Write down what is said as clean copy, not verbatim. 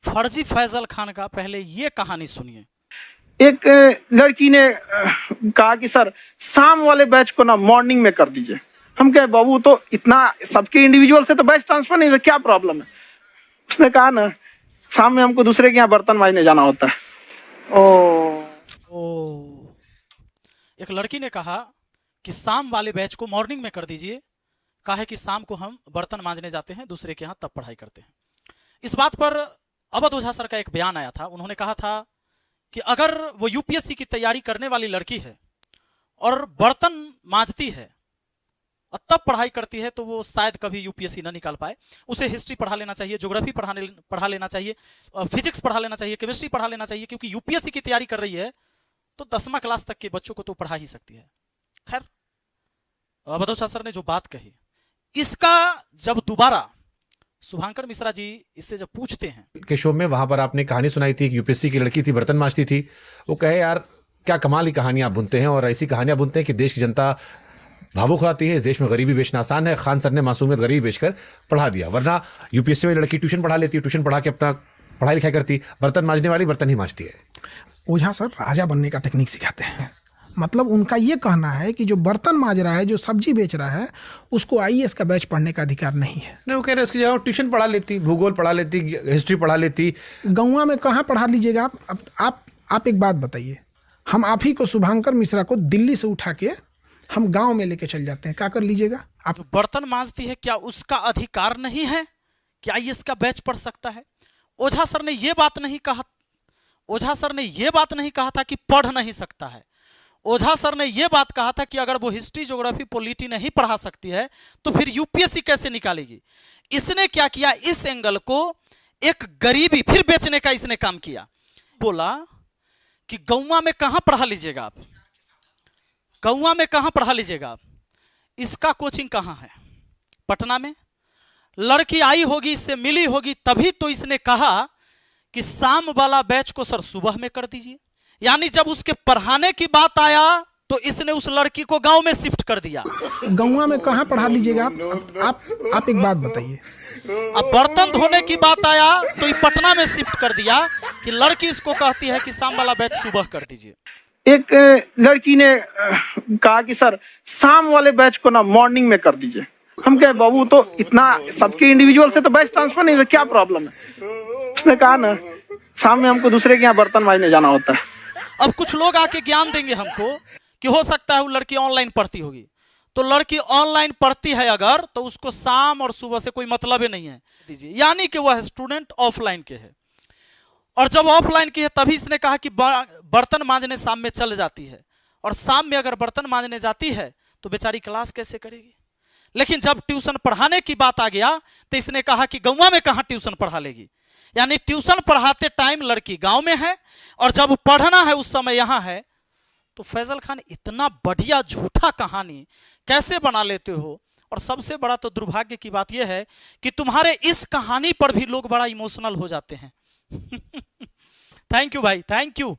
फर्जी फैजल खान का पहले ये कहानी सुनिए। एक लड़की ने कहा कि सर शाम वाले बैच को ना मॉर्निंग में कर दीजिए। हम कहे बाबू तो इतना सबके इंडिविजुअल से तो बैच ट्रांसफर नहीं, क्या प्रॉब्लम है? उसने कहा ना शाम में हमको दूसरे के यहाँ बर्तन मांजने जाना होता है। एक लड़की ने कहा कि शाम वाले बैच को मॉर्निंग में कर दीजिए, कहा है कि शाम को हम बर्तन मांजने जाते हैं दूसरे के यहाँ, तब पढ़ाई करते हैं। इस बात पर अवध ओझा सर का एक बयान आया था। उन्होंने कहा था कि अगर वो यूपीएससी की तैयारी करने वाली लड़की है और बर्तन मांजती है और तब पढ़ाई करती है तो वो शायद कभी यूपीएससी ना निकाल पाए। उसे हिस्ट्री पढ़ा लेना चाहिए, ज्योग्राफी पढ़ा लेना चाहिए, फिजिक्स पढ़ा लेना चाहिए, केमिस्ट्री पढ़ा लेना चाहिए, क्योंकि यूपीएससी की तैयारी कर रही है तो 10वीं क्लास तक के बच्चों को तो पढ़ा ही सकती है। खैर, अवध ओझा सर ने जो बात कही, इसका जब दोबारा शुभांकर मिश्रा जी इससे जब पूछते हैं के शो में, वहां पर आपने कहानी सुनाई थी, एक यूपीएससी की लड़की थी, बर्तन मांजती थी। वो कहे यार क्या कमाल की कहानियां आप बुनते हैं, और ऐसी कहानियां बुनते हैं कि देश की जनता भावुक होती है। इस देश में गरीबी बेचना आसान है। खान सर ने मासूमियत गरीबी बेचकर पढ़ा दिया, वरना यूपीएससी वाली लड़की ट्यूशन पढ़ा लेती, ट्यूशन पढ़ा के अपना पढ़ाई लिखाई करती। बर्तन मांजने वाली बर्तन ही मांजती है। ओझा सर राजा बनने का टेक्निक सिखाते हैं। मतलब उनका ये कहना है कि जो बर्तन मांज रहा है, जो सब्जी बेच रहा है, उसको आईएएस का बैच पढ़ने का अधिकार नहीं है। नहीं, वो कह रहे उसकी जगह ट्यूशन पढ़ा लेती, भूगोल पढ़ा लेती, हिस्ट्री पढ़ा लेती। गौवा में कहाँ पढ़ा लीजिएगा आप एक बात बताइए, हम आप ही को शुभांकर मिश्रा को दिल्ली से उठा के हम गांव में लेके चल जाते हैं, क्या कर लीजिएगा आप? जो बर्तन मांजती है क्या उसका अधिकार नहीं है कि आईएएस का बैच पढ़ सकता है? ओझा सर ने ये बात नहीं कहा। ओझा सर ने ये बात नहीं कहा था कि पढ़ नहीं सकता है। ओझा सर ने यह बात कहा था कि अगर वो हिस्ट्री, ज्योग्राफी, पॉलिटी नहीं पढ़ा सकती है तो फिर यूपीएससी कैसे निकालेगी। इसने क्या किया, इस एंगल को एक गरीबी फिर बेचने का इसने काम किया। बोला कि गौवा में कहां पढ़ा लीजिएगा आप, गौवा में कहां पढ़ा लीजिएगा आप, इसका कोचिंग कहां है? पटना में। लड़की आई होगी, इससे मिली होगी, तभी तो इसने कहा कि शाम वाला बैच को सर सुबह में कर दीजिए। यानी जब उसके पढ़ाने की बात आया तो इसने उस लड़की को गांव में शिफ्ट कर दिया। गौवा में कहां पढ़ा लीजिएगा आप एक बात बताइए। अब बर्तन धोने की बात आया तो ये पटना में शिफ्ट कर दिया कि लड़की इसको कहती है कि शाम वाला बैच सुबह कर दीजिए। एक लड़की ने कहा कि सर शाम वाले बैच को ना मॉर्निंग में कर दीजिए। हम कहे बाबू तो इतना सबके इंडिविजुअल से तो बैच ट्रांसफर नहीं, क्या प्रॉब्लम है? उसने कहा ना शाम में हमको दूसरे के यहाँ बर्तन मांजने जाना होता है। अब कुछ लोग आके ज्ञान देंगे हमको कि हो सकता है वो लड़की ऑनलाइन पढ़ती होगी, तो लड़की ऑनलाइन पढ़ती है अगर, तो उसको शाम और सुबह से कोई मतलब ही नहीं है दीजिए, यानी कि वह स्टूडेंट ऑफलाइन के है। और जब ऑफलाइन की है तभी इसने कहा कि बर्तन मांजने शाम में चल जाती है, और शाम में अगर बर्तन मांजने जाती है तो बेचारी क्लास कैसे करेगी। लेकिन जब ट्यूशन पढ़ाने की बात आ गया तो इसने कहा कि गौवा में कहां ट्यूशन पढ़ा लेगी। यानी ट्यूशन पढ़ाते टाइम लड़की गांव में है और जब पढ़ना है उस समय यहां है। तो फैजल खान इतना बढ़िया झूठा कहानी कैसे बना लेते हो? और सबसे बड़ा तो दुर्भाग्य की बात यह है कि तुम्हारे इस कहानी पर भी लोग बड़ा इमोशनल हो जाते हैं। थैंक यू भाई, थैंक यू।